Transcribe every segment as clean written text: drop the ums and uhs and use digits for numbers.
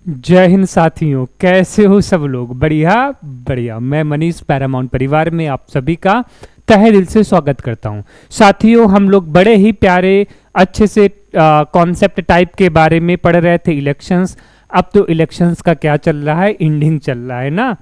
जय हिंद साथियों, कैसे हो सब लोग। बढ़िया बढ़िया। मैं मनीष पैरामाउंट परिवार में आप सभी का तहे दिल से स्वागत करता हूं। साथियों, हम लोग बड़े ही प्यारे अच्छे से कॉन्सेप्ट टाइप के बारे में पढ़ रहे थे, इलेक्शंस। अब तो इलेक्शंस का क्या चल रहा है, एंडिंग चल रहा है ना,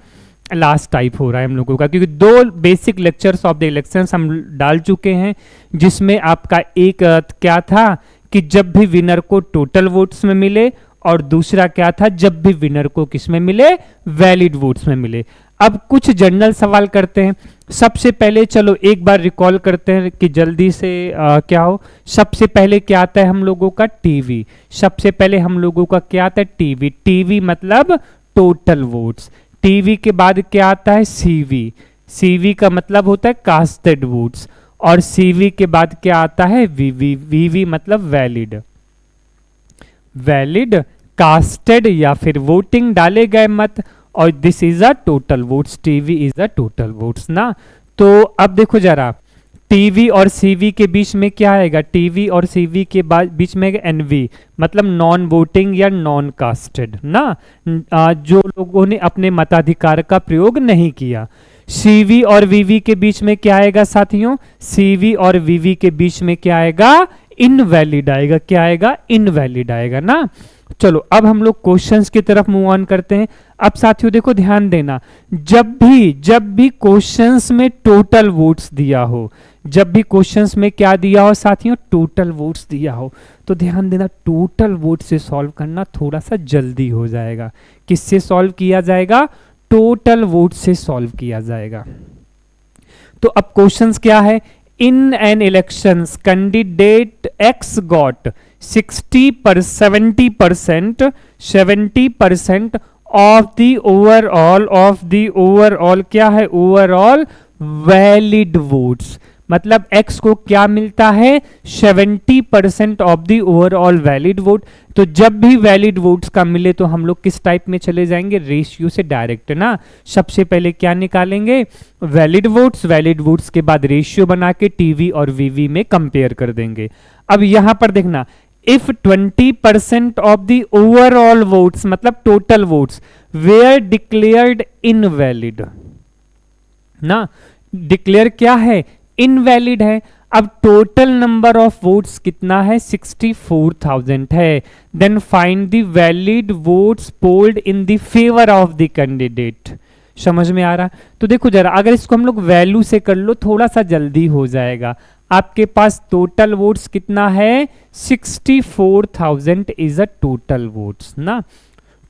लास्ट टाइप हो रहा है हम लोगों का, क्योंकि दो basic lectures of the elections हम डाल चुके हैं, जिसमें आपका एक क्या था कि जब भी विनर को टोटल वोट्स में मिले, और दूसरा क्या था जब भी विनर को किस में मिले, वैलिड वोट्स में मिले। अब कुछ जनरल सवाल करते हैं। सबसे पहले चलो एक बार रिकॉल करते हैं कि जल्दी से क्या हो। सबसे पहले क्या आता है हम लोगों का, टीवी। सबसे पहले हम लोगों का क्या आता है, टीवी। टीवी मतलब टोटल वोट्स। टीवी के बाद क्या आता है, सीवी। सीवी का मतलब होता है कास्टेड वोट्स। और सीवी के बाद क्या आता है, वीवी। वीवी मतलब वैलिड। वैलिड, कास्टेड या फिर वोटिंग डाले गए मत, और this is a total votes. TV is a total votes ना। तो अब देखो जरा, टीवी और सीवी के बीच में क्या आएगा, टीवी और सीवी के बीच में एनवी मतलब नॉन वोटिंग या नॉन कास्टेड ना, जो लोगों ने अपने मताधिकार का प्रयोग नहीं किया। सीवी और वीवी के बीच में क्या आएगा साथियों, सीवी और वीवी के बीच में क्या आएगा, इनवैलिड आएगा। क्या आएगा, इनवैलिड आएगा ना। चलो अब हम लोग क्वेश्चंस की तरफ मूव ऑन करते हैं। अब साथियों देखो ध्यान देना, जब भी क्वेश्चंस में टोटल वोट्स दिया हो, जब भी क्वेश्चंस में क्या दिया हो साथियों, टोटल वोट्स दिया हो, तो ध्यान देना टोटल वोट से सॉल्व करना थोड़ा सा जल्दी हो जाएगा। किससे सॉल्व किया जाएगा, टोटल वोट से सॉल्व किया जाएगा। तो अब क्वेश्चंस क्या है, in an elections candidate x got 70% of the overall क्या है, ओवरऑल वैलिड वोट्स। मतलब x को क्या मिलता है, 70% of the overall valid vote. तो जब भी वैलिड वोट्स का मिले तो हम लोग किस टाइप में चले जाएंगे, रेशियो से डायरेक्ट ना। सबसे पहले क्या निकालेंगे, वैलिड वोट्स। वैलिड वोट्स के बाद रेशियो बना के टीवी और वीवी में कंपेयर कर देंगे। अब यहां पर देखना, if 20% of the overall votes मतलब total votes were declared invalid ना, डिक्लेयर क्या है, इनवैलिड है। अब टोटल नंबर ऑफ वोट्स कितना है, 64,000 है। Then find the valid votes polled in the favour of the candidate. समझ में आ रहा, तो देखो जरा, अगर इसको हम लोग वैल्यू से कर लो थोड़ा सा जल्दी हो जाएगा। आपके पास टोटल वोट्स कितना है, 64,000 इज अ टोटल वोट्स ना।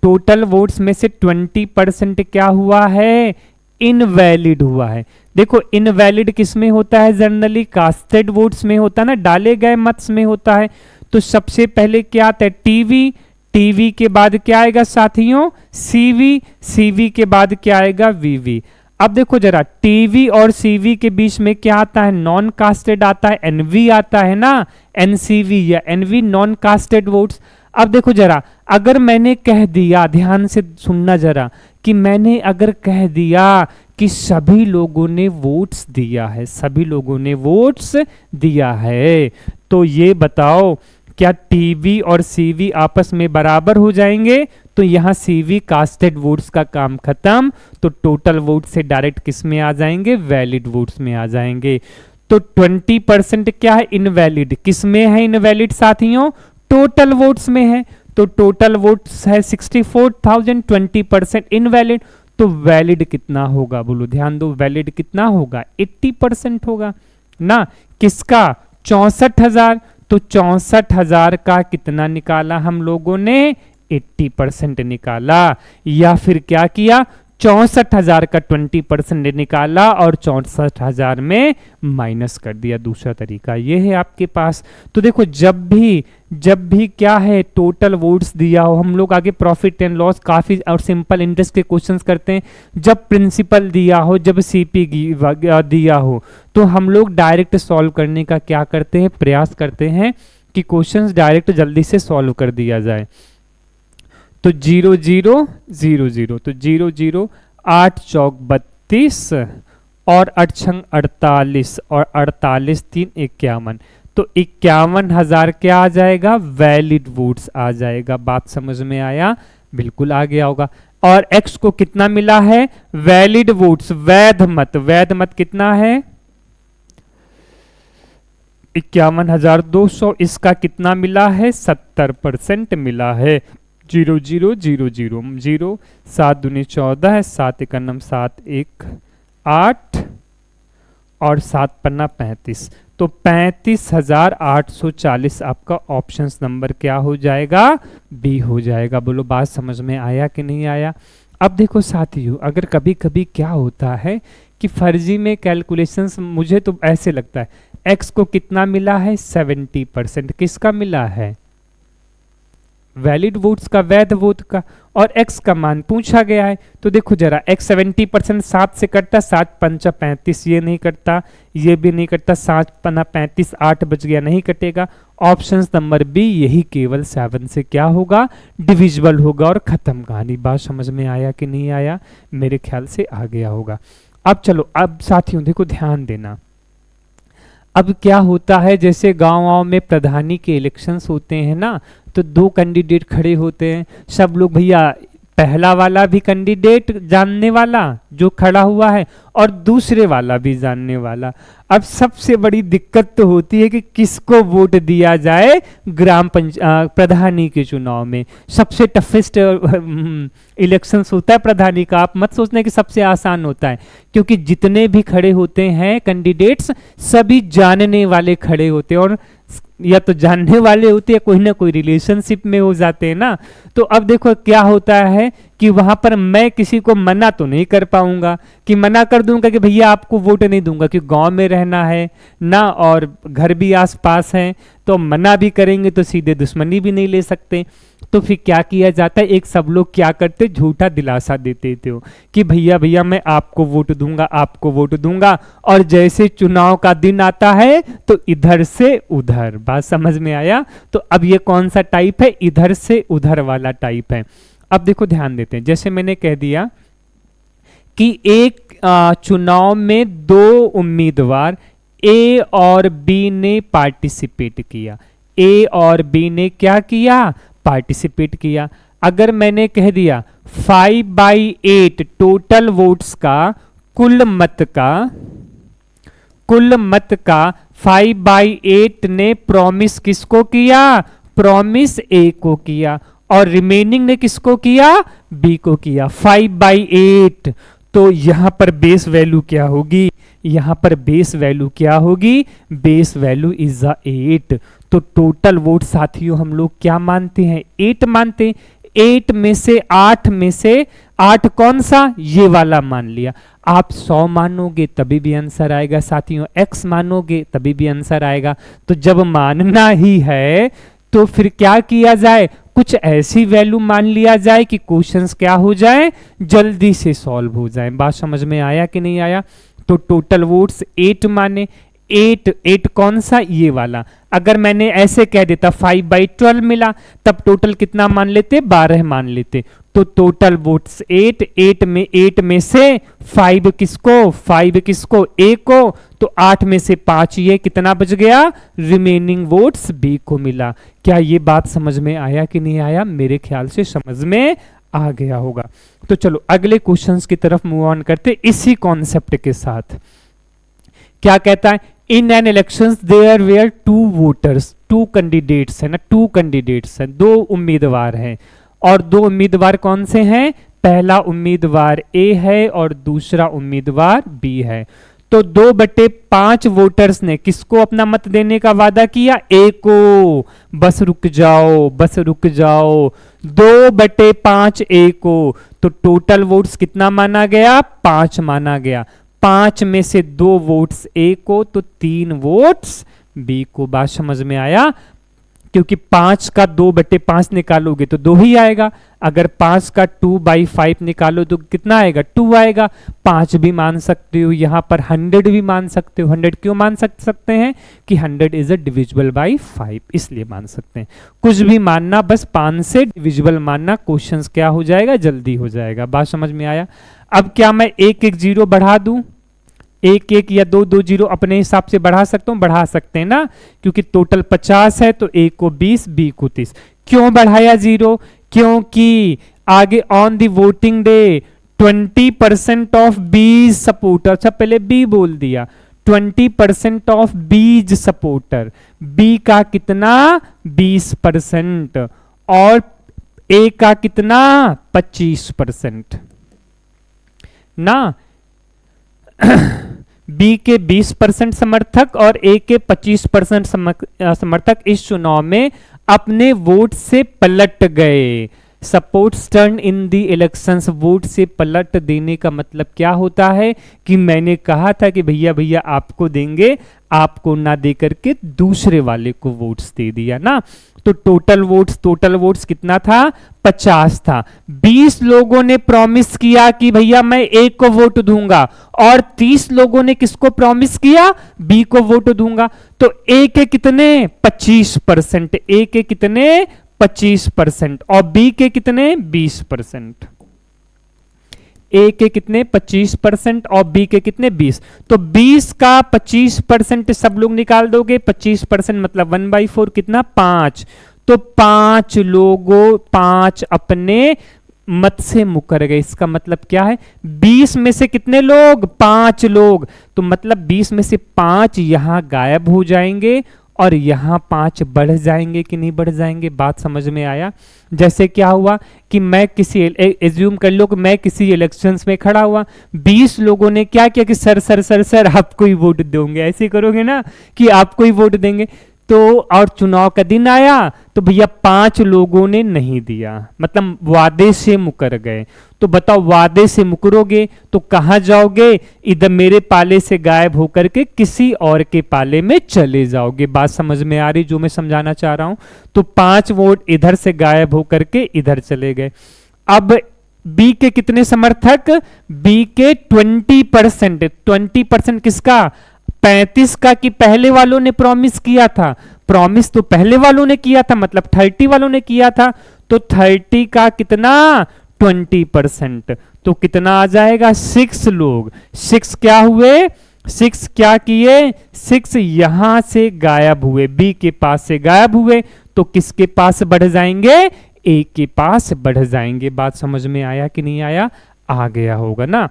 टोटल वोट्स में से 20% क्या हुआ है, इनवैलिड हुआ है। देखो इनवैलिड किस में होता है, जनरली कास्टेड वोट्स में होता है ना, डाले गए मत में होता है। तो सबसे पहले क्या आता है, टीवी। टीवी के बाद क्या आएगा साथियों, सीवी। सीवी के बाद क्या आएगा, वीवी। अब देखो जरा, टीवी और सीवी के बीच में क्या आता है, नॉन कास्टेड आता है, एनवी आता है ना, एनसीवी या एनवी, नॉन कास्टेड वोट्स। अब देखो जरा, अगर मैंने कह दिया, ध्यान से सुनना जरा, कि मैंने अगर कह दिया कि सभी लोगों ने वोट्स दिया है, सभी लोगों ने वोट्स दिया है, तो ये बताओ क्या टीवी और सीवी आपस में बराबर हो जाएंगे। तो यहां सीवी कास्टेड वोट्स का काम खत्म, तो टोटल वोट से डायरेक्ट किस में आ जाएंगे, वैलिड वोट्स में आ जाएंगे। तो 20% क्या है, इनवैलिड। किस में है इनवैलिड साथियों, टोटल वोट्स में है। तो टोटल वोट्स है 64,000, 20% इनवैलिड। तो वैलिड कितना होगा, बोलो ध्यान दो, वैलिड कितना होगा, 80% होगा ना। किसका, 64,000। तो 64,000 का कितना निकाला हम लोगों ने, 80% निकाला। या फिर क्या किया, 64,000 का 20% निकाला और 64,000 में माइनस कर दिया। दूसरा तरीका ये है आपके पास। तो देखो जब भी क्या है, टोटल वोट्स दिया हो, हम लोग आगे प्रॉफिट एंड लॉस काफी और सिंपल इंटरेस्ट के क्वेश्चंस करते हैं। जब प्रिंसिपल दिया हो, जब सीपी दिया हो, तो हम लोग डायरेक्ट सॉल्व करने का क्या करते हैं, प्रयास करते हैं कि क्वेश्चंस डायरेक्ट जल्दी से सॉल्व कर दिया जाए। तो 0 0 0 0, तो 0 0, 8 चौक 32 और 8 छंग 48 और 48 3 51। तो 51,000 क्या आ जाएगा, वैलिड वोट्स आ जाएगा। बात समझ में आया, बिल्कुल आ गया होगा। और x को कितना मिला है, वैलिड वोट्स, वैध मत, वैध मत कितना है 51,200, इसका कितना मिला है 70% मिला है। 0 0 0 0 0, 7 दूनी 14 है, 7 एकम 7 1 8 और 7 पन्ना 35, तो 35,840 आपका ऑप्शन नंबर क्या हो जाएगा, बी हो जाएगा। बोलो बात समझ में आया कि नहीं आया। अब देखो साथियों, अगर कभी कभी क्या होता है कि फर्जी में कैलकुलेशंस, मुझे तो ऐसे लगता है x को कितना मिला है 70%, किसका मिला है, वैलिड वोट्स का, वैध वोट का, और x का मान पूछा गया है। तो देखो जरा x 70% 7 से कटता, 7 पंचा 35, ये नहीं कटता, ये भी नहीं कटता, 7 पन्ना 35, 8 बच गया, नहीं कटेगा। ऑप्शन नंबर बी यही केवल 7 से क्या होगा, डिविजिबल होगा और खत्म कहानी। बात समझ में आया कि नहीं आया, मेरे ख्याल से आ गया होगा। अब चलो, अब साथियों देखो ध्यान देना, अब क्या होता है, जैसे गांव में प्रधानी के इलेक्शंस होते हैं ना, तो 2 कैंडिडेट खड़े होते हैं, सब लोग भैया पहला वाला भी कैंडिडेट जानने वाला जो खड़ा हुआ है और दूसरे वाला भी जानने वाला। अब सबसे बड़ी दिक्कत तो होती है कि किसको वोट दिया जाए प्रधानी के चुनाव में। सबसे टफेस्ट इलेक्शंस होता है प्रधानी का। आप मत सोचने कि सबसे आसान होता है, क्योंकि जितने भी खड़े होते हैं कैंडिडेट्स सभी जानने वाले खड़े होते हैं, और या तो जानने वाले होते हैं, कोई ना कोई रिलेशनशिप में हो जाते हैं ना। तो अब देखो क्या होता है कि वहां पर मैं किसी को मना तो नहीं कर पाऊंगा, कि मना कर दूंगा कि भैया आपको वोट नहीं दूंगा, कि गांव में रहना है ना और घर भी आसपास है, तो मना भी करेंगे तो सीधे दुश्मनी भी नहीं ले सकते। तो फिर क्या किया जाता है, एक सब लोग क्या करते, झूठा दिलासा देते थे कि भैया भैया मैं आपको वोट दूंगा, आपको वोट दूंगा, और जैसे चुनाव का दिन आता है तो इधर से उधर। बात समझ में आया। तो अब ये कौन सा टाइप है, इधर से उधर वाला टाइप है। अब देखो ध्यान देते हैं, जैसे मैंने कह दिया कि एक चुनाव में 2 उम्मीदवार ए और बी ने पार्टिसिपेट किया, ए और बी ने क्या किया, पार्टिसिपेट किया। अगर मैंने कह दिया 5/8 टोटल वोट्स का, कुल मत का 5/8 ने प्रॉमिस किसको किया, प्रॉमिस ए को किया, और रिमेनिंग ने किसको किया, बी को किया। 5/8, तो यहां पर बेस वैल्यू क्या होगी, यहां पर बेस वैल्यू क्या होगी, बेस वैल्यू इज 8। तो टोटल वोट साथियों हम लोग क्या मानते हैं, 8 मानते हैं। 8 में से 8 में से 8 कौन सा, ये वाला मान लिया। आप 100 मानोगे तभी भी आंसर आएगा साथियों, x मानोगे तभी भी आंसर आएगा। तो जब मानना ही है तो फिर क्या किया जाए, कुछ ऐसी वैल्यू मान लिया जाए कि क्वेश्चंस क्या हो जाए, जल्दी से सॉल्व हो जाए। बात समझ में आया कि नहीं आया। तो टोटल वोट्स 8 माने, 8 कौन सा, ये वाला। अगर मैंने ऐसे कह देता 5/12 मिला, तब टोटल कितना मान लेते, 12 मान लेते। तो टोटल वोट्स 8 में से 5 किसको, ए को, तो 8 में से 5 ये कितना बच गया, रिमेनिंग वोट्स बी को मिला। क्या ये बात समझ में आया कि नहीं आया, मेरे ख्याल से समझ में आ गया होगा। तो चलो अगले क्वेश्चंस की तरफ मूव ऑन करते इसी कॉन्सेप्ट के साथ। क्या कहता है, in an elections there were 2 voters, 2 candidates है ना, 2 कैंडिडेट्स हैं, 2 उम्मीदवार हैं, और 2 उम्मीदवार कौन से हैं, पहला उम्मीदवार ए है और दूसरा उम्मीदवार बी है। तो 2/5 वोटर्स ने किसको अपना मत देने का वादा किया, ए को। बस रुक जाओ, 2/5 ए को। तो टोटल वोट्स कितना माना गया, 5 माना गया। 5 में से 2 वोट्स ए को, तो 3 वोट्स बी को। बात समझ में आया, क्योंकि 5 का 2/5 निकालोगे तो 2 ही आएगा। अगर 5 का 2/5 निकालो तो कितना आएगा, 2 आएगा। 5 भी मान सकते हो, यहां पर 100 भी मान सकते हो। 100 क्यों मान सकते हैं कि 100 इज अ डिविजिबल बाय 5, इसलिए मान सकते हैं। कुछ भी मानना, बस 5 से डिविजिबल मानना, क्वेश्चंस क्या हो जाएगा, जल्दी हो जाएगा। बात समझ में आया। अब क्या मैं 1 1 0 बढ़ा दूं, एक एक या दो दो जीरो अपने हिसाब से बढ़ा सकता हूं, बढ़ा सकते हैं ना, क्योंकि टोटल 50 है तो ए को 20, बी को 30। क्यों बढ़ाया जीरो? क्योंकि आगे on the voting day 20% of बीज सपोर्टर, अच्छा पहले बी बोल दिया, 20% ऑफ बीज सपोर्टर, बी का कितना 20% और ए का कितना 25% ना। बी के 20% समर्थक और ए के 25% समर्थक इस चुनाव में अपने वोट से पलट गए। Supports turn in the elections, vote से पलट देने का मतलब क्या होता है कि मैंने कहा था कि भैया भैया आपको देंगे, आपको ना दे करके दूसरे वाले को वोट्स दे दिया ना। तो टोटल वोट्स कितना था 50 था। 20 लोगों ने प्रॉमिस किया कि भैया मैं ए को वोट दूंगा और 30 लोगों ने किसको प्रॉमिस किया, बी को वोट दूंगा। तो ए के कितने 25%, ए के कितने 25% और बी के कितने 20%। ए के कितने 25% और बी के कितने 20। तो 20 का 25% सब लोग निकाल दोगे, 25% मतलब 1/4 कितना 5। तो 5 लोगों 5 अपने मत से मुकर गए। इसका मतलब क्या है 20 में से कितने लोग 5 लोग, तो मतलब 20 में से 5 यहां गायब हो जाएंगे और यहां 5 बढ़ जाएंगे कि नहीं बढ़ जाएंगे। बात समझ में आया? जैसे क्या हुआ कि मैं किसी एज्यूम कर लो कि मैं किसी इलेक्शंस में खड़ा हुआ, 20 लोगों ने क्या किया कि सर सर सर सर आपको ही वोट दोगे, ऐसे करोगे ना कि आपको ही वोट देंगे। तो और चुनाव का दिन आया तो भैया 5 लोगों ने नहीं दिया, मतलब वादे से मुकर गए। तो बताओ वादे से मुकरोगे तो कहां जाओगे, इधर मेरे पाले से गायब होकर के किसी और के पाले में चले जाओगे। बात समझ में आ रही जो मैं समझाना चाह रहा हूं? तो 5 वोट इधर से गायब होकर के इधर चले गए। अब बी के कितने समर्थक, बी के 20%, 20% किसका 35 का, कि पहले वालों ने प्रॉमिस किया था, प्रॉमिस तो पहले वालों ने किया था मतलब 30 वालों ने किया था, तो 30 का कितना 20%, तो कितना आ जाएगा 6 लोग। 6 क्या हुए, 6 क्या किए, 6 यहां से गायब हुए, बी के पास से गायब हुए, तो किसके पास बढ़ जाएंगे, ए के पास बढ़ जाएंगे। बात समझ में आया कि नहीं आया? आ गया होगा ना।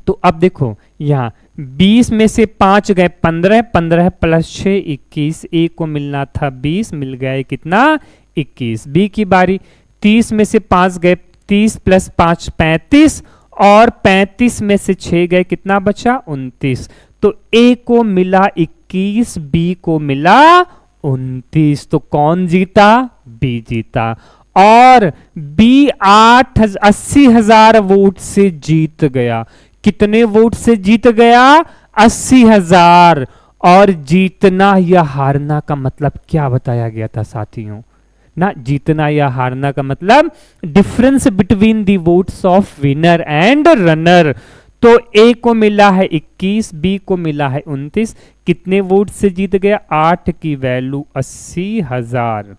तो अब देखो यहां 20 में से 5 गए 15, 15 प्लस 6 21, ए को मिलना था 20, मिल गया कितना 21। बी की बारी, 30 में से 5 गए 30 प्लस 5 35 और 35 में से 6 गए कितना बचा 29। तो ए को मिला 21, बी को मिला 29। तो कौन जीता, बी जीता। और बी 80,000 वोट से जीत गया। कितने वोट से जीत गया 80,000। और जीतना या हारना का मतलब क्या बताया गया था साथियों ना, जीतना या हारना का मतलब difference between the votes of winner and runner. तो ए को मिला है 21, बी को मिला है 29, कितने वोट से जीत गया, 8 की वैल्यू 80,000।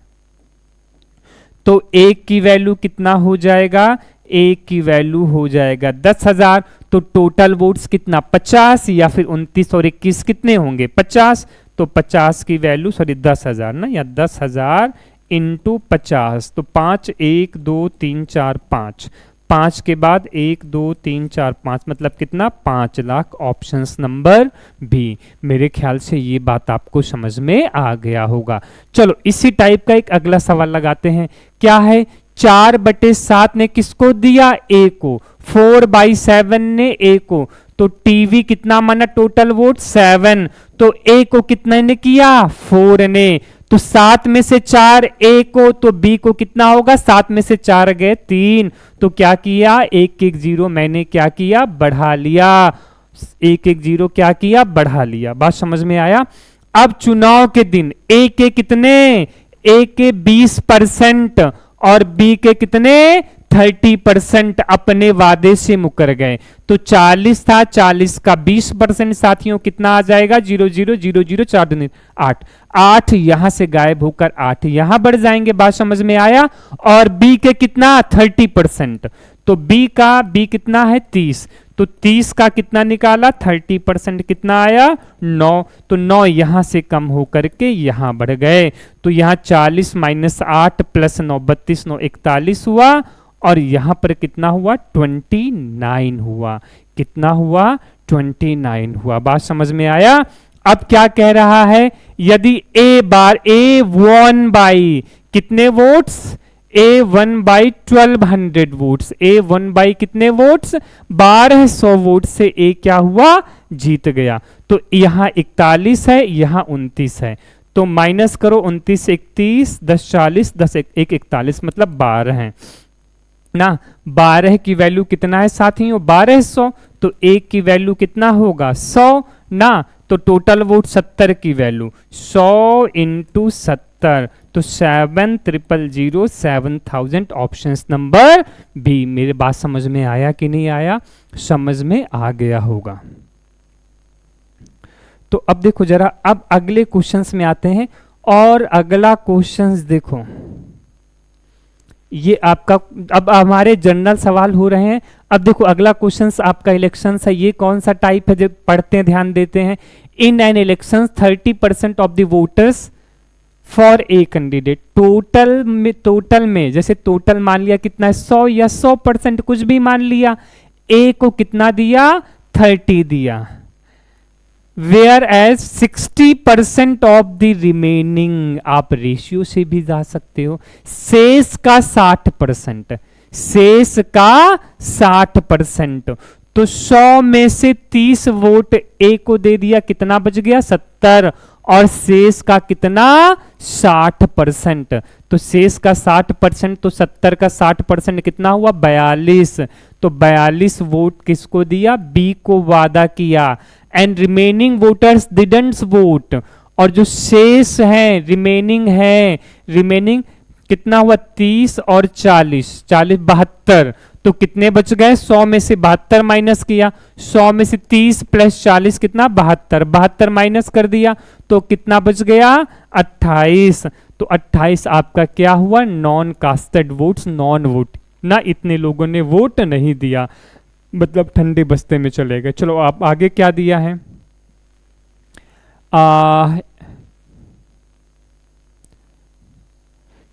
तो ए की वैल्यू कितना हो जाएगा, ए की वैल्यू हो जाएगा 10,000। तो टोटल वोट्स कितना 50 या फिर 29 और 21 कितने होंगे 50। तो 50 की वैल्यू 10,000 ना, या 10,000 इंटू 50। तो 5 1 2 3 4 5, 5 के बाद 1 2 3 4 5 मतलब कितना 5 लाख। Options number B. मेरे ख्याल से ये बात आपको समझ में आ गया होगा। चलो इसी टाइप का एक अगला सवाल लगाते हैं। क्या है, 4/7 ने किसको दिया, ए को, 4/7 ने ए को। तो टीवी कितना माना टोटल वोट 7, तो ए को कितने ने किया 4 ने। तो 7 में से 4 ए को, तो बी को कितना होगा, 7 में से 4 गए 3। तो क्या किया 1 0 मैंने क्या किया बढ़ा लिया, 1 0 क्या किया बढ़ा लिया। बात समझ में आया? अब चुनाव के दिन ए के कितने, ए के 20% और बी के कितने 30% अपने वादे से मुकर गए। तो 40 था, 40 का 20% साथियों कितना आ जाएगा 0 0 0 0 4 2 8, 8 यहां से गायब होकर 8 यहां बढ़ जाएंगे। बात समझ में आया? और बी के कितना 30%, तो बी कितना है 30, तो 30 का कितना निकाला 30% कितना आया 9, तो 9 यहां से कम हो करके यहां बढ़ गए, तो यहां 40 - 8 + 9 32 9 41 हुआ, और यहां पर कितना हुआ 29 हुआ, कितना हुआ 29 हुआ। बात समझ में आया। अब क्या कह रहा है, यदि ए वन बाई कितने वोट्स, A1 / 1200 वोट्स, A1 / कितने वोट्स 1200 वोट से ए क्या हुआ जीत गया। तो यहां 41 है, यहां 29 है, तो माइनस करो 29 31 10 40 10 1 41 मतलब 12 है ना। 12 की वैल्यू कितना है साथियों 1200, तो एक की वैल्यू कितना होगा 100 ना, तो टोटल वोट 70 की वैल्यू 100 × 70, तो 7000 7000 ऑप्शन नंबर बी। मेरे बात समझ में आया कि नहीं आया, समझ में आ गया होगा। तो अब देखो जरा, अब अगले क्वेश्चंस में आते हैं, और अगला क्वेश्चंस देखो, ये आपका अब हमारे जनरल सवाल हो रहे हैं। अब देखो अगला क्वेश्चंस आपका इलेक्शंस है, ये कौन सा टाइप है जो पढ़ते हैं ध्यान देते हैं। इन an elections 30% of the voters for a candidate, total में जैसे टोटल मान लिया कितना है 100 या 100% कुछ भी मान लिया, ए को कितना दिया 30 दिया, where as 60% of the remaining, आप रेशियो से भी जा सकते हो, शेष का 60%, शेष का 60%, तो 100 में से 30 वोट ए को दे दिया, कितना बच गया 70, और शेष का कितना 60%, तो शेष का 60%, तो 70 का 60% कितना हुआ 42, तो 42 वोट किसको दिया बी को वादा किया, and remaining voters didn't vote, और जो शेष है रिमेनिंग कितना हुआ 30 और 40 72, तो कितने बच गए 100 में से 72 माइनस किया, 100 में से 30 + 40 कितना 72 माइनस कर दिया, तो कितना बच गया 28, तो 28 आपका क्या हुआ non casted votes, non vote ना, इतने लोगों ने वोट नहीं दिया, मतलब ठंडे बस्ते में चले गए। चलो आप आगे क्या दिया है,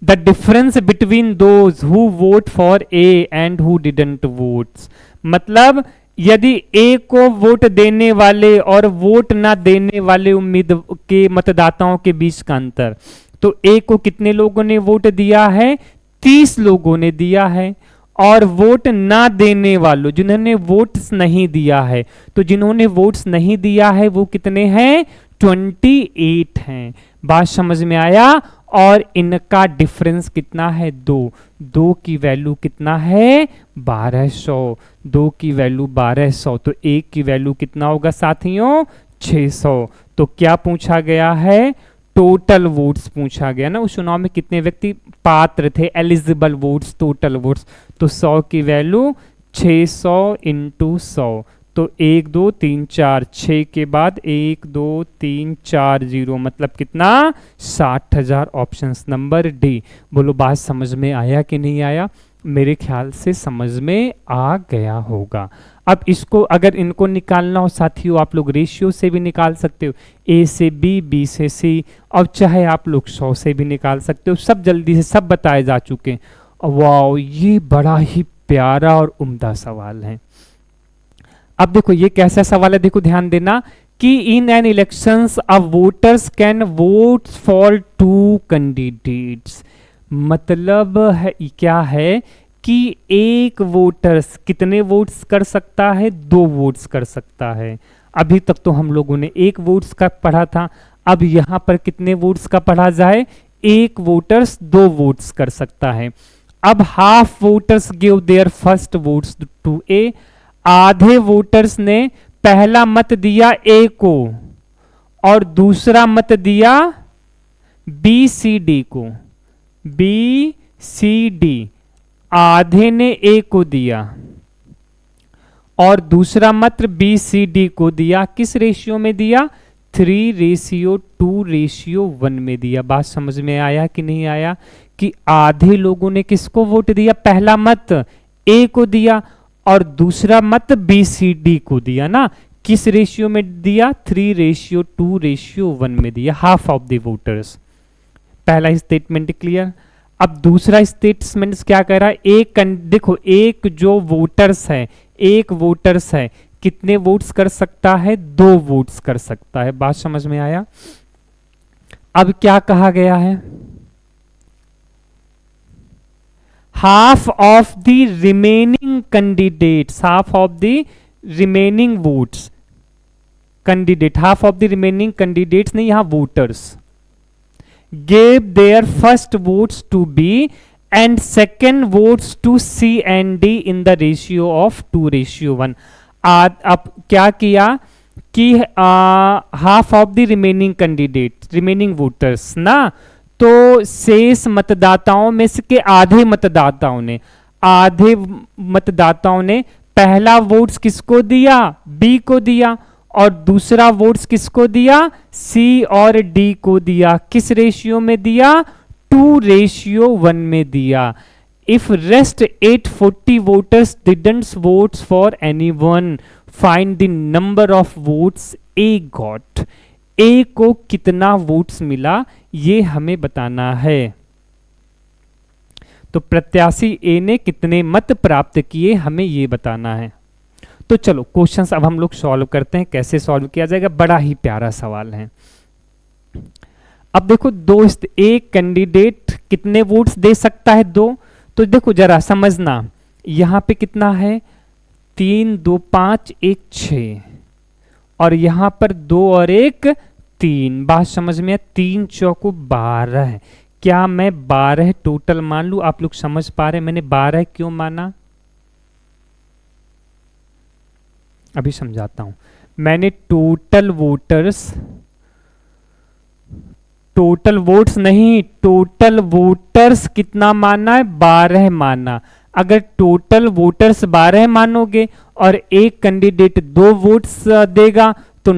the difference between those who vote for A and who didn't votes, मतलब यदि ए को वोट देने वाले और वोट ना देने वाले उम्मीद के मतदाताओं के बीच का अंतर, तो ए को कितने लोगों ने वोट दिया है 30 लोगों ने दिया है, और वोट ना देने वालों जिन्होंने वोट्स नहीं दिया है, तो जिन्होंने वोट्स नहीं दिया है वो कितने हैं 28 हैं। बात समझ में आया। और इनका डिफरेंस कितना है 2 की वैल्यू कितना है 1200, 2 की वैल्यू 1200, तो 1 की वैल्यू कितना होगा साथियों 600। तो क्या पूछा गया है टोटल वोट्स पूछा गया ना, उस चुनाव में कितने व्यक्ति पात्र थे एलिजिबल वोट्स, टोटल वोट्स, तो 100 की वैल्यू 600 × 100, तो 1 2 3 4 6 के बाद 1 2 3 4 0 मतलब कितना 60,000 ऑप्शन नंबर डी। बोलो बात समझ में आया कि नहीं आया, मेरे ख्याल से समझ में आ गया होगा। अब इसको अगर इनको निकालना हो साथियों आप लोग रेशियो से भी निकाल सकते हो, ए से बी, बी से सी, और चाहे आप लोग 100 से भी निकाल सकते हो, सब जल्दी से सब बताए जा चुके हैं। वाओ ये बड़ा ही प्यारा और उम्दा सवाल है। अब देखो ये कैसा सवाल है, देखो ध्यान देना कि इन an elections a voters can vote for 2 candidates, मतलब है क्या है कि एक वोटर्स कितने वोट्स कर सकता है 2 वोट्स कर सकता है। अभी तक तो हम लोगों ने 1 वोट्स का पढ़ा था, अब यहां पर कितने वोट्स का पढ़ा जाए 1 वोटर्स 2 वोट्स कर सकता है। अब half voters give their first votes to a, आधे वोटर्स ने पहला मत दिया ए को और दूसरा मत दिया बी सी डी को, बी सी डी, आधे ने ए को दिया और दूसरा मत बी सी डी को दिया। किस रेशियो में दिया 3:2:1 में दिया। बात समझ में आया कि नहीं आया कि आधे लोगों ने किसको वोट दिया, पहला मत ए को दिया और दूसरा मत बी सी डी को दिया ना। किस रेशियो में दिया? 3:2:1 में दिया, हाफ ऑफ द वोटर्स। पहला स्टेटमेंट क्लियर। अब दूसरा स्टेटमेंट क्या कह रहा है? देखो एक जो वोटर्स है, एक वोटर्स है, कितने वोट्स कर सकता है? 2 वोट्स कर सकता है। बात समझ में आया? अब क्या कहा गया है? Half of the remaining candidates, half of the remaining votes, candidate, half of the remaining candidates नहीं, यहां voters, gave their first votes to B and second votes to C and D in the ratio of 2:1। अब क्या किया कि half of the remaining candidate, remaining voters ना, तो शेष मतदाताओं में से के आधे मतदाताओं ने पहला वोट्स किसको दिया? बी को दिया, और दूसरा वोट्स किसको दिया? सी और डी को दिया। किस रेशियो में दिया? 2:1 में दिया। If rest 840 voters didn't votes for anyone, find the number of votes A got. A को कितना वोट्स मिला ये हमें बताना है। तो प्रत्याशी ए ने कितने मत प्राप्त किए हमें ये बताना है। तो चलो क्वेश्चंस अब हम लोग सॉल्व करते हैं। कैसे सॉल्व किया जाएगा? बड़ा ही प्यारा सवाल है। अब देखो एक कैंडिडेट कितने वोट्स दे सकता है? 2। तो देखो जरा समझना, यहां पे कितना है? 3 2 5 1 6, और यहां पर 2 और 1 3। बात समझ में? 3 चौको 12। क्या मैं 12 टोटल मान लूं? आप लोग समझ पा रहे हैं मैंने 12 क्यों माना? अभी समझाता हूं। मैंने टोटल वोट्स नहीं, टोटल वोटर्स कितना माना है? 12 माना। अगर टोटल वोटर्स 12 मानोगे और एक कैंडिडेट 2 वोट्स देगा तो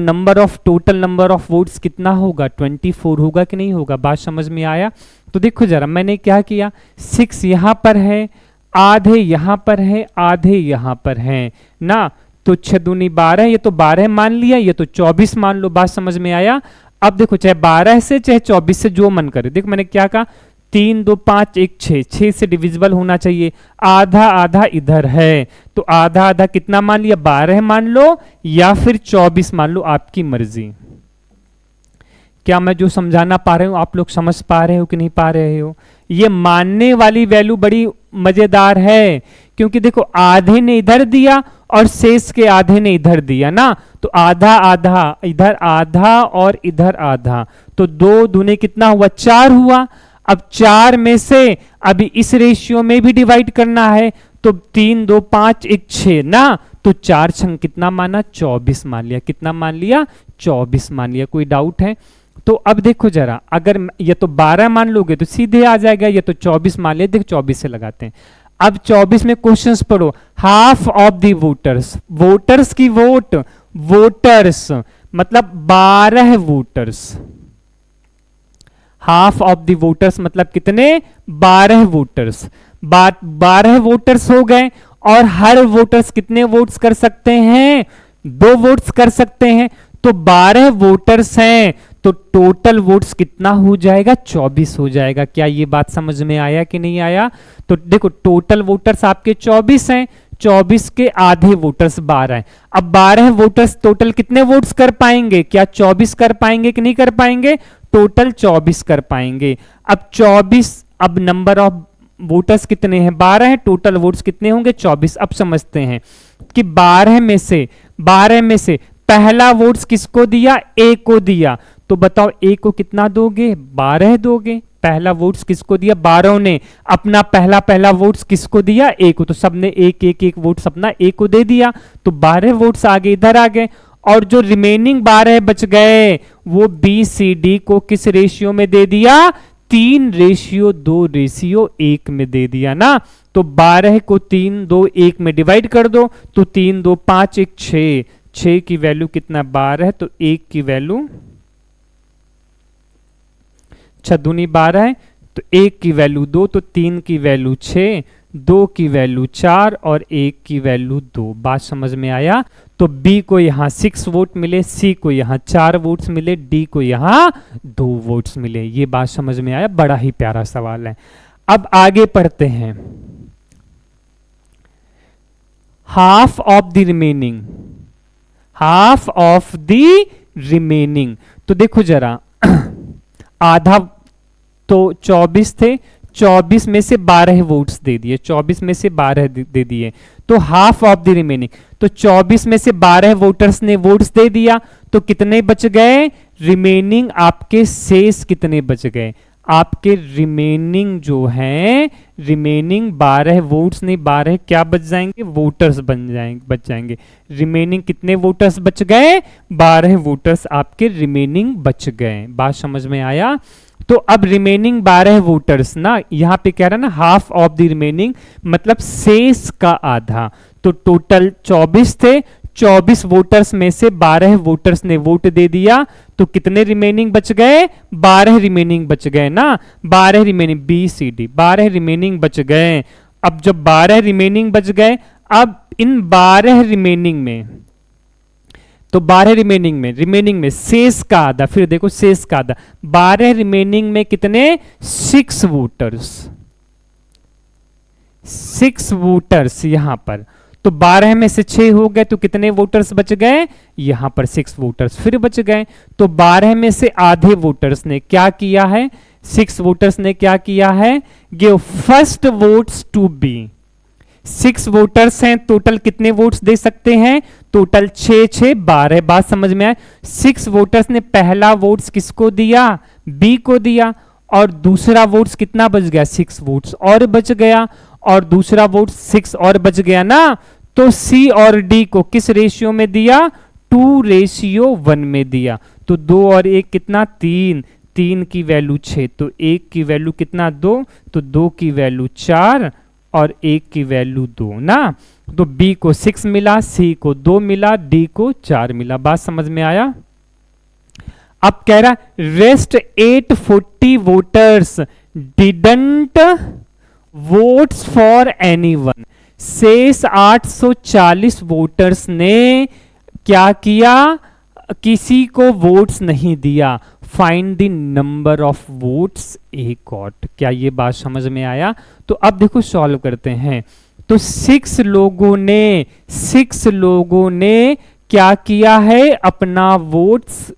टोटल नंबर ऑफ वोट्स कितना होगा? 24 होगा कि नहीं होगा? बात समझ में आया? तो देखो जरा मैंने क्या किया, 6 यहां पर है, आधे यहां पर है, आधे यहां पर है ना, तो 6 दूनी 12, ये तो 12 मान लिया, ये तो 24 मान लो। बात समझ में आया? अब देखो चाहे 12 से चाहे 24 से जो मन करे, देखो मैंने क्या कहा, 3 2 5 1 6, 6 से डिविजिबल होना चाहिए। आधा आधा इधर है तो आधा आधा कितना मान लिया? 12 मान लो या फिर 24 मान लो, आपकी मर्जी। क्या मैं जो समझाना पा रहे हूं आप लोग समझ पा रहे हो कि नहीं पा रहे हो? ये मानने वाली वैल्यू बड़ी मजेदार है, क्योंकि देखो आधे ने इधर दिया और शेष के आधे ने इधर दिया ना, तो आधा आधा, इधर आधा और इधर आधा, तो 2 दूने कितना हुआ? 4 हुआ। अब 4 में से अभी इस रेशियो में भी डिवाइड करना है, तो 3 2 5 1 6 ना, तो 4 छंग कितना माना? 24 मान लिया। कितना मान लिया? 24 मान लिया। कोई डाउट है? तो अब देखो जरा, अगर ये तो 12 मान लोगे तो सीधे आ जाएगा, ये तो 24 मान लिया। देखो 24 से लगाते हैं। अब 24 में क्वेश्चंस पढ़ो। Half of the voters, voters की वोट, वोटर्स मतलब 12 voters, half of the voters मतलब कितने? 12 वोटर्स। 12 वोटर्स हो गए, और हर वोटर्स कितने वोट्स कर सकते हैं? 2 वोट्स कर सकते हैं। तो 12 वोटर्स हैं, तो टोटल वोट्स कितना हो जाएगा? 24 हो जाएगा। क्या ये बात समझ में आया कि नहीं आया? तो देखो टोटल वोटर्स आपके 24 हैं, 24 के आधे वोटर्स 12 हैं। अब 12 वोटर्स टोटल कितने वोट्स कर पाएंगे? क्या 24 कर पाएंगे कि नहीं कर पाएंगे? टोटल 24 कर पाएंगे। अब 24, अब नंबर ऑफ वोटर्स कितने हैं? 12 हैं, टोटल वोट्स कितने होंगे? 24। अब समझते हैं कि 12 में से पहला वोट्स किसको दिया? ए को दिया। तो बताओ ए को कितना दोगे? 12 दोगे। पहला वोट्स किसको दिया? 12 ने अपना पहला वोट्स किसको दिया? ए को। तो सबने एक वोट्स अपना ए को दे दिया, तो 12 वोट्स आगे इधर आ गए, और जो रिमेनिंग 12 बच गए वो बी सी डी को किस रेशियो में दे दिया? 3:2:1 में दे दिया ना। तो 12 को 3 2 1 में डिवाइड कर दो, तो 3 2 5 1 6, 6 की वैल्यू कितना? 12, तो 1 की वैल्यू 6 दूनी 12 है, तो 1 की वैल्यू 2, तो 3 की वैल्यू 6, 2 की वैल्यू 4 और 1 की वैल्यू 2। बात समझ में आया? तो बी को यहाँ 6 वोट मिले, सी को यहाँ 4 वोट्स मिले, डी को यहाँ 2 वोट्स मिले। ये बात समझ में आया? बड़ा ही प्यारा सवाल है। अब आगे पढ़ते हैं। Half of the remaining, half of the remaining, तो देखो जरा आधा तो 24 थे, 24 में से 12 वोट्स दे दिए, 24 में से 12 दे दिए, तो हाफ ऑफ द रिमेनिंग, तो 24 में से 12 वोटर्स ने वोट्स दे दिया, तो कितने बच गए? रिमेनिंग आपके शेष कितने बच गए? आपके रिमेनिंग जो हैं, रिमेनिंग 12 वोट्स नहीं, 12 क्या बच जाएंगे? वोटर्स बच जाएंगे। रिमेनिंग कितने वोटर्स बच गए? 12 वोटर्स आपके रिमेनिंग बच गए। बात समझ में आया? तो अब रिमेनिंग 12 वोटर्स ना, यहां पे कह रहा है ना हाफ ऑफ द रिमेनिंग, मतलब शेष का आधा। तो टोटल 24 थे, 24 वोटर्स में से 12 वोटर्स ने वोट दे दिया, तो कितने रिमेनिंग बच गए? 12 रिमेनिंग बच गए ना, 12 remaining, B C D 12 remaining बच गए। अब जब 12 रिमेनिंग बच गए, अब इन 12 रिमेनिंग में, तो 12 रिमेनिंग में शेष का आधा, फिर देखो शेष का आधा, 12 रिमेनिंग में कितने? 6 वोटर्स, 6 वोटर्स यहां पर, तो 12 में से 6 हो गए, तो कितने वोटर्स बच गए? यहां पर 6 वोटर्स फिर बच गए। तो 12 में से आधे वोटर्स ने क्या किया है? 6 वोटर्स ने क्या किया है? Give first votes to B. 6 voters हैं, टोटल कितने वोट्स दे सकते हैं? टोटल 6 6 12। बात समझ में आए? 6 वोटर्स ने पहला वोट्स किसको दिया? बी को दिया, और दूसरा वोट्स कितना बच गया? 6 वोट्स और बच गया, और दूसरा वोट 6 और बच गया ना, तो सी और डी को किस रेशियो में दिया? 2:1 में दिया। तो 2 और 1 कितना? 3, 3 की वैल्यू 6, तो 1 की वैल्यू कितना? 2, तो 2 की वैल्यू 4 और 1 की वैल्यू 2 ना। तो बी को 6 मिला, सी को 2 मिला, डी को 4 मिला। बात समझ में आया? अब कह रहा rest 840 voters didn't votes for anyone. शेष 840 वोटर्स ने क्या किया? किसी को वोट्स नहीं दिया। Find the number of votes A got. क्या ये बात समझ में आया? तो अब देखो सॉल्व करते हैं। तो 6 लोगों ने क्या किया है? अपना वोट्स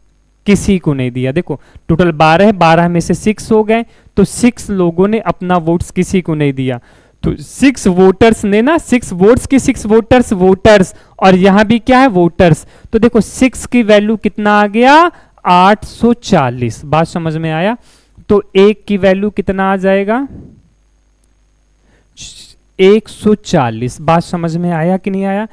किसी को नहीं दिया। देखो टोटल 12 में से 6 हो गए, तो 6 लोगों ने अपना वोट्स किसी को नहीं दिया। तो 6 वोटर्स ने ना, 6 वोट्स की 6 वोटर्स, और यहां भी क्या है? वोटर्स। तो देखो 6 की वैल्यू कितना आ गया? 840। बात समझ में आया? तो 1 की वैल्यू कितना आ जाएगा? 140। बात समझ में आया कि नहीं आया?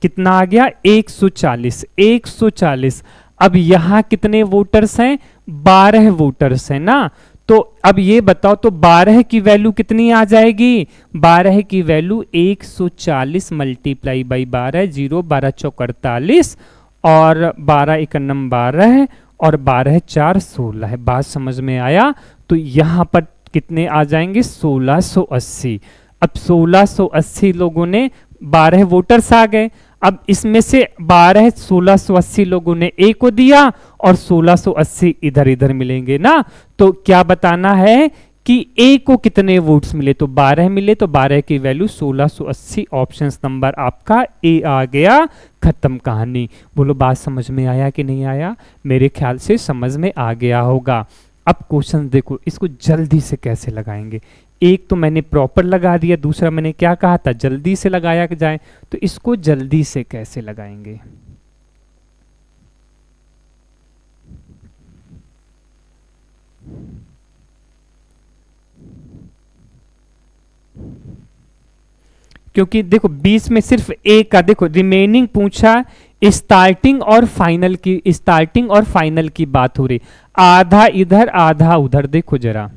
कितना आ गया? 140, 140। अब यहां कितने वोटर्स हैं? 12 वोटर्स हैं ना। तो अब ये बताओ, तो 12 की वैल्यू कितनी आ जाएगी? 12 की वैल्यू 140 मल्टीप्लाई बाई 12, 0 12 चौक 48, और 12 1 9 12, और 12 4 16 है। बात समझ में आया? तो यहां पर कितने आ जाएंगे? 1680। अब 1680 लोगों ने, 12 वोटर्स आ गए। अब इसमें से 1680 लोगों ने ए को दिया, और 1680 इधर इधर मिलेंगे ना। तो क्या बताना है कि ए को कितने वोट्स मिले? तो 12 मिले, तो 12 की वैल्यू 1680। ऑप्शन नंबर आपका ए आ गया। खत्म कहानी। बोलो बात समझ में आया कि नहीं आया? मेरे ख्याल से समझ में आ गया होगा। अब क्वेश्चन देखो, इसको जल्दी से कैसे लगाएंगे। एक तो मैंने प्रॉपर लगा दिया, दूसरा मैंने क्या कहा था? जल्दी से लगाया जाए। तो इसको जल्दी से कैसे लगाएंगे? क्योंकि देखो 20 में सिर्फ एक का, देखो रिमेनिंग पूछा, स्टार्टिंग और फाइनल की बात हो रही। आधा इधर आधा उधर। देखो जरा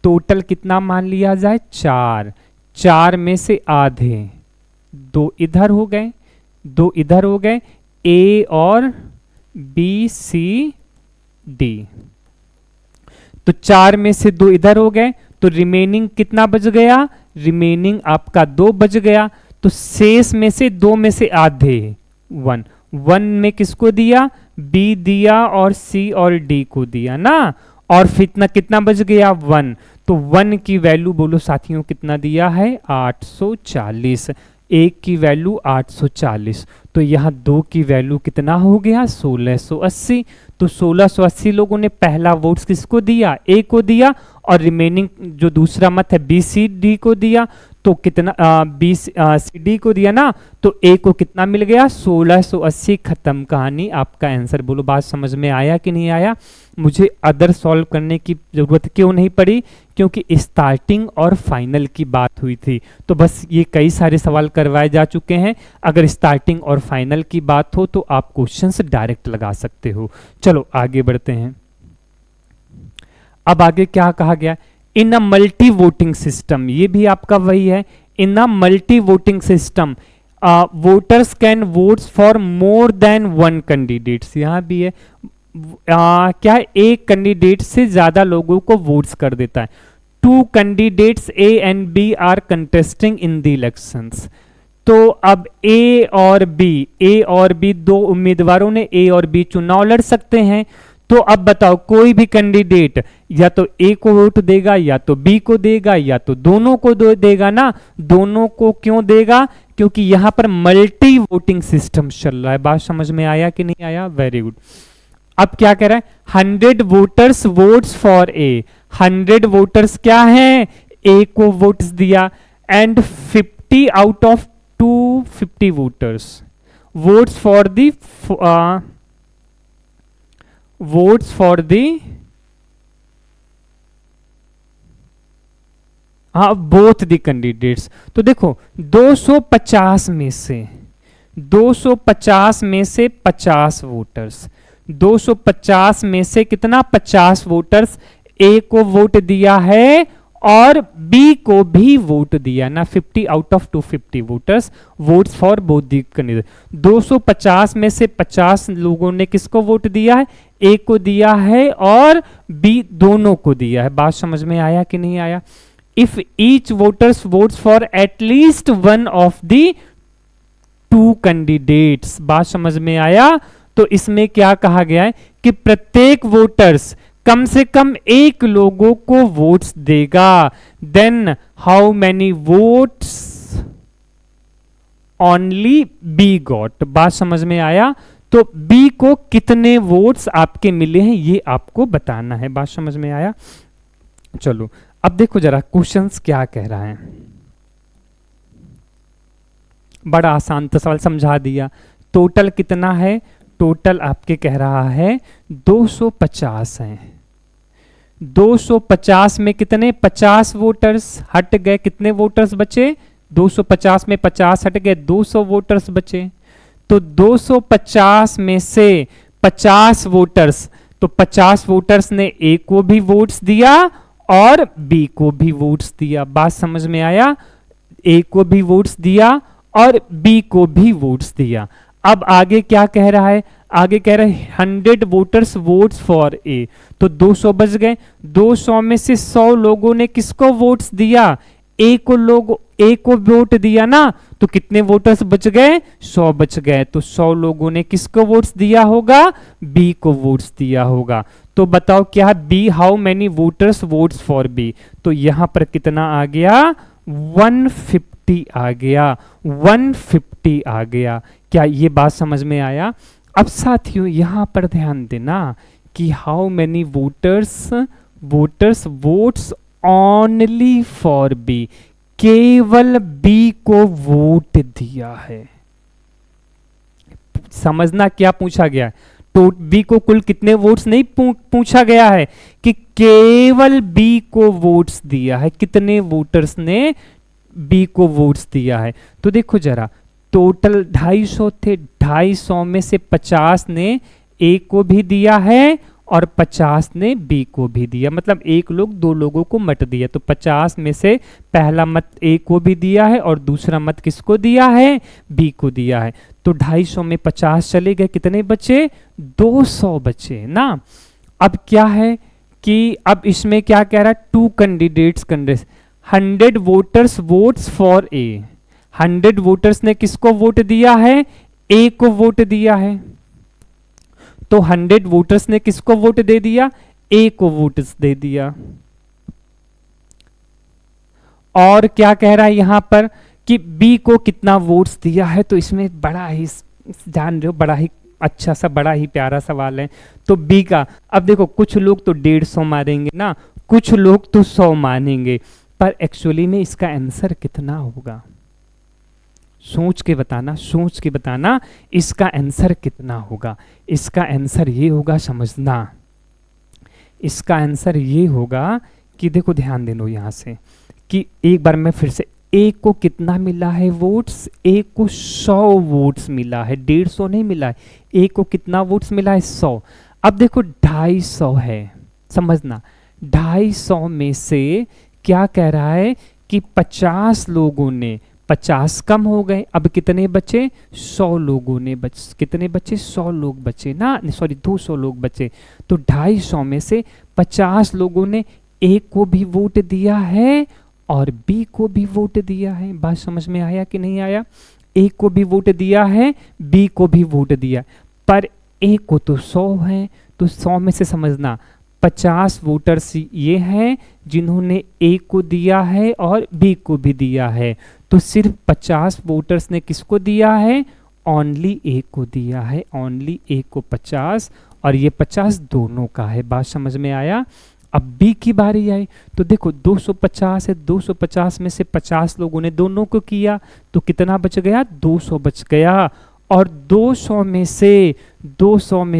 टोटल कितना मान लिया जाए? 4। 4 में से आधे 2 इधर हो गए, 2 इधर हो गए, ए और बी सी डी। तो 4 में से 2 इधर हो गए, तो रिमेनिंग कितना बच गया? रिमेनिंग आपका 2 बच गया, तो शेष में से 2 में से आधे 1 1 में किसको दिया, बी दिया और सी और डी को दिया ना, और फिर कितना बच गया 1, तो 1 की वैल्यू बोलो साथियों कितना दिया है 840, 1 की वैल्यू 840, तो यहाँ 2 की वैल्यू कितना हो गया 1680, तो 1680 लोगों ने पहला वोट्स किसको दिया, ए को दिया, और रिमेनिंग जो दूसरा मत है बी सी डी को दिया, तो कितना बी सी डी को दिया ना, तो ए को कितना मिल गया 1680, खत्म कहानी, आपका आंसर। बोलो बात समझ में आया कि नहीं आया। मुझे अदर सॉल्व करने की जरूरत क्यों नहीं पड़ी, क्योंकि स्टार्टिंग और फाइनल की बात हुई थी, तो बस ये कई सारे सवाल करवाए जा चुके हैं। अगर स्टार्टिंग और फाइनल की बात हो तो आप क्वेश्चंस डायरेक्ट लगा सकते हो। चलो आगे बढ़ते हैं। अब आगे क्या कहा गया, in a multi voting system, ये भी आपका वही है, in a multi voting system voters can votes for more than 1 candidates, यहाँ भी है क्या एक कैंडिडेट से ज्यादा लोगों को वोट्स कर देता है। 2 candidates A and B are contesting in the elections, तो अब ए और बी 2 उम्मीदवारों ने ए और बी चुनाव लड़ सकते हैं। तो अब बताओ कोई भी कैंडिडेट या तो ए को वोट देगा या तो बी को देगा या तो दोनों को देगा ना, दोनों को क्यों देगा, क्योंकि यहां पर मल्टी वोटिंग सिस्टम चल रहा है। बात समझ में आया कि नहीं आया, वेरी गुड। अब क्या कह रहा है 100 voters votes for a, 100 voters क्या है, ए को वोट्स दिया, and 50 out of 250 voters votes for the votes for the both the candidates। तो देखो 250 में से 50 वोटर्स, 250 में से कितना 50 वोटर्स ए को वोट दिया है और बी को भी वोट दिया ना, 50 out of 250 voters votes for both the candidate. 250 में से 50 लोगों ने किसको वोट दिया है, ए को दिया है और बी दोनों को दिया है। बात समझ में आया कि नहीं आया। If each voters votes for at least 1 of the 2 candidates, बात समझ में आया। तो इसमें क्या कहा गया है कि प्रत्येक वोटर्स कम से कम 1 लोगों को वोट्स देगा, then how many votes only B got. बात समझ में आया। तो बी को कितने वोट्स आपके मिले हैं ये आपको बताना है। बात समझ में आया। चलो अब देखो जरा क्वेश्चंस क्या कह रहा है, बड़ा आसान तो सवाल समझा दिया। टोटल कितना है, टोटल आपके कह रहा है 250 है। 250 में कितने 50 वोटर्स हट गए, कितने वोटर्स बचे 250 में 50 हट गए 200 वोटर्स बचे। तो 250 में से 50 वोटर्स, तो 50 वोटर्स ने ए को भी वोट्स दिया और बी को भी वोट्स दिया। बात समझ में आया। ए को भी वोट्स दिया और बी को भी वोट्स दिया। अब आगे क्या कह रहा है, आगे कह रहा है 100 वोटर्स वोट्स फॉर ए, तो 200 बच गए। 200 में से 100 लोगों ने किसको वोट्स दिया, ए को वोट दिया ना, तो कितने वोटर्स बच गए 100 बच गए। तो 100 लोगों ने किसको वोट्स दिया होगा, बी को वोट्स दिया होगा। तो बताओ क्या B, how many voters votes for B, तो यहां पर कितना आ गया 150 आ गया, 150 आ गया। क्या ये बात समझ में आया। अब साथियों यहां पर ध्यान देना कि how many voters votes only for B, केवल बी को वोट दिया है। समझना क्या पूछा गया, तो बी को कुल कितने वोट्स नहीं पूछा गया है, कि केवल बी को वोट्स दिया है। कितने वोटर्स ने बी को वोट्स दिया है, तो देखो जरा टोटल 250 थे, 250 में से 50 ने ए को भी दिया है और 50 ने बी को भी दिया, मतलब एक लोग 2 लोगों को मत दिया। तो 50 में से पहला मत ए को भी दिया है और दूसरा मत किसको दिया है, बी को दिया है। तो 250 में 50 चले गए, कितने बचे 200 बचे ना। अब क्या है कि अब इसमें क्या कह रहा है 2 candidates 100 voters votes for a, 100 voters ने किसको वोट दिया है, ए को वोट दिया है। तो 100 वोटर्स ने किसको वोट दे दिया, ए को वोट्स दे दिया। और क्या कह रहा है यहां पर कि बी को कितना वोट्स दिया है, तो इसमें बड़ा ही जान रहे हो, बड़ा ही अच्छा सा, बड़ा ही प्यारा सवाल है। तो बी का, अब देखो कुछ लोग तो 150 मारेंगे ना, कुछ लोग तो 100 मानेंगे, पर एक्चुअली में इसका आंसर कितना होगा, सोच के बताना, सोच के बताना, इसका आंसर कितना होगा। इसका आंसर ये होगा, समझना, इसका आंसर ये होगा कि देखो ध्यान देना यहां से कि एक बार मैं फिर से, ए को कितना मिला है वोट्स, ए को 100 वोट्स मिला है, 150 नहीं मिला है, ए को कितना वोट्स मिला है, 100। अब देखो 250 है, समझना, 250 में से क्या कह रहा है कि 50 लोगों ने, 50 कम हो गए, अब कितने बचे, 100 लोगों ने कितने बचे, 100 लोग बचे ना, सॉरी 200 लोग बचे। तो 250 में से 50 लोगों ने ए को भी वोट दिया है और बी को भी वोट दिया है। बात समझ में आया कि नहीं आया, ए को भी वोट दिया है, बी को भी वोट दिया, पर ए को तो 100 है, तो 100 में से समझना 50 वोटर्स ये हैं जिन्होंने ए को दिया है और बी को भी दिया है, तो सिर्फ 50 वोटर्स ने किसको दिया है, ओनली ए को दिया है, ओनली ए को 50, और ये 50 दोनों का है। बात समझ में आया। अब बी की बारी आई, तो देखो 250 है, 250 में से 50 लोगों ने दोनों को किया, तो कितना बच गया, 200 बच गया, और 200 में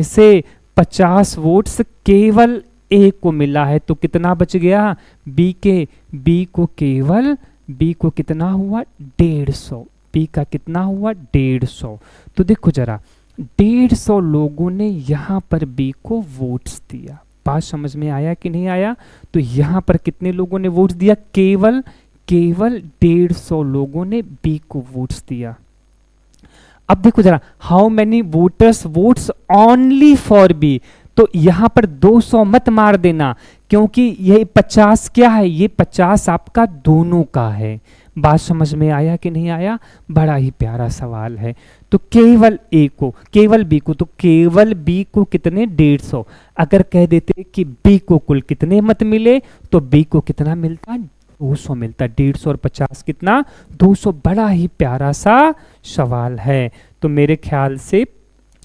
से 50 वोट्स केवल ए को मिला है, तो कितना बच गया, बी के, बी को कितना हुआ, 150, बी का कितना हुआ, 150। तो देखो जरा, 150 लोगों ने यहाँ पर बी को वोट्स दिया। बात समझ में आया कि नहीं आया। तो यहाँ पर कितने लोगों ने वोट्स दिया, केवल 150 लोगों ने बी को वोट्स दिया। अब देखो जरा, how many voters votes only for B, तो यहां पर 200 मत मार देना, क्योंकि ये 50 क्या है, ये 50 आपका दोनों का है। बात समझ में आया कि नहीं आया, बड़ा ही प्यारा सवाल है। तो केवल ए को, केवल बी को, तो केवल बी को कितने, 150। अगर कह देते कि बी को कुल कितने मत मिले, तो बी को कितना मिलता, 200 मिलता। 150 और 50 कितना, 200। बड़ा ही प्यारा सा सवाल है। तो मेरे ख्याल से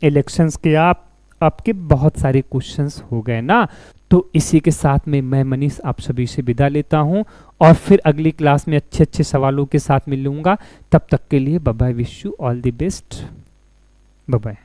इलेक्शंस के आपके बहुत सारे क्वेश्चंस हो गए ना। तो इसी के साथ में मैं मनीष आप सभी से विदा लेता हूं, और फिर अगली क्लास में अच्छे अच्छे सवालों के साथ मिलूंगा। तब तक के लिए bye bye, wish you all the best, bye bye.